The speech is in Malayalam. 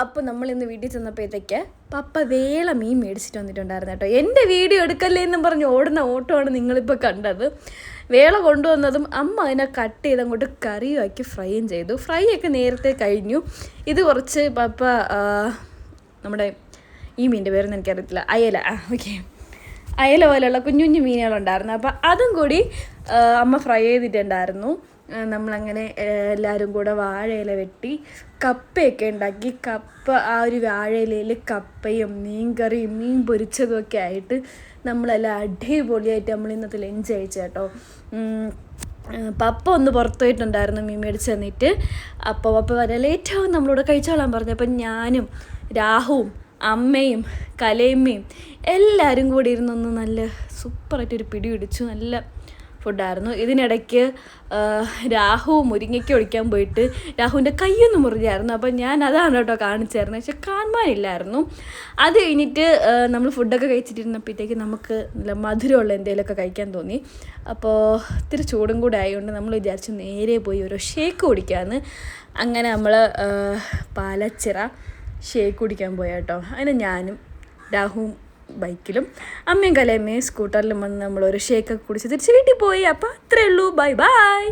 അപ്പോൾ നമ്മളിന്ന് വീട്ടിൽ ചെന്നപ്പോഴത്തേക്ക് പപ്പ വേള മീൻ മേടിച്ചിട്ട് വന്നിട്ടുണ്ടായിരുന്നു കേട്ടോ. എൻ്റെ വീഡിയോ എടുക്കല്ലേ എന്നും പറഞ്ഞ് ഓടുന്ന ഓട്ടമാണ് നിങ്ങളിപ്പോൾ കണ്ടത്. വേള കൊണ്ടുവന്നതും അമ്മ അതിനെ കട്ട് ചെയ്ത് അങ്ങോട്ട് കറിയാക്കി ഫ്രൈയും ചെയ്തു. ഫ്രൈ ഒക്കെ നേരത്തെ കഴിഞ്ഞു. ഇത് കുറച്ച് പപ്പ നമ്മുടെ ഈ മീനിൻ്റെ പേരൊന്നും എനിക്കറിയത്തില്ല, അയല, ഓക്കെ, അയല പോലെയുള്ള കുഞ്ഞു കുഞ്ഞു മീനുകളുണ്ടായിരുന്നു. അപ്പോൾ അതും കൂടി അമ്മ ഫ്രൈ ചെയ്തിട്ടുണ്ടായിരുന്നു. നമ്മളങ്ങനെ എല്ലാവരും കൂടെ വാഴയില വെട്ടി കപ്പയൊക്കെ ഉണ്ടാക്കി. കപ്പ ആ ഒരു വാഴയിലയിൽ കപ്പയും മീൻ കറിയും മീൻ പൊരിച്ചതും ഒക്കെ ആയിട്ട് നമ്മളെല്ലാം അടിപൊളിയായിട്ട് നമ്മൾ ഇന്നത്തെ ലഞ്ച് കഴിച്ചു കേട്ടോ. പപ്പ ഒന്ന് പുറത്തു പോയിട്ടുണ്ടായിരുന്നു മീൻ മേടിച്ച് തന്നിട്ട്. അപ്പോൾ പപ്പ വരെ ലേറ്റാവും നമ്മളോട് കഴിച്ചോളാൻ പറഞ്ഞു. അപ്പം ഞാനും രാഹുവും അമ്മയും കലയമ്മയും എല്ലാവരും കൂടി ഇരുന്നൊന്ന് നല്ല സൂപ്പറായിട്ടൊരു പിടി പിടിച്ചു. നല്ല ഫുഡായിരുന്നു. ഇതിനിടയ്ക്ക് രാഹു മുരിങ്ങയ്ക്ക് ഒഴിക്കാൻ പോയിട്ട് രാഹുവിൻ്റെ കൈയൊന്ന് മുറിഞ്ഞായിരുന്നു. അപ്പോൾ ഞാൻ അതാണ് കേട്ടോ കാണിച്ചായിരുന്നു, പക്ഷെ കാണാനില്ലായിരുന്നു. അത് കഴിഞ്ഞിട്ട് നമ്മൾ ഫുഡൊക്കെ കഴിച്ചിട്ടിരുന്നപ്പോഴത്തേക്ക് നമുക്ക് നല്ല മധുരമുള്ള എന്തെങ്കിലുമൊക്കെ കഴിക്കാൻ തോന്നി. അപ്പോൾ ഇത്തിരി ചൂടും കൂടെ ആയതുകൊണ്ട് നമ്മൾ വിചാരിച്ചു നേരെ പോയി ഒരു ഷേക്ക് കുടിക്കാമെന്ന്. അങ്ങനെ നമ്മൾ പാലച്ചിറ ഷേക്ക് കുടിക്കാൻ പോയ കേട്ടോ. അതിന് ഞാനും രാഹുവും ബൈക്കിലും അമ്മയും കലയമ്മയും സ്കൂട്ടറിലും വന്ന് നമ്മളൊരു ഷേക്കൊക്കെ കുടിച്ച് തിരിച്ച് വീട്ടിൽ പോയി. അപ്പോൾ അത്രയേ ഉള്ളൂ. Bye bye.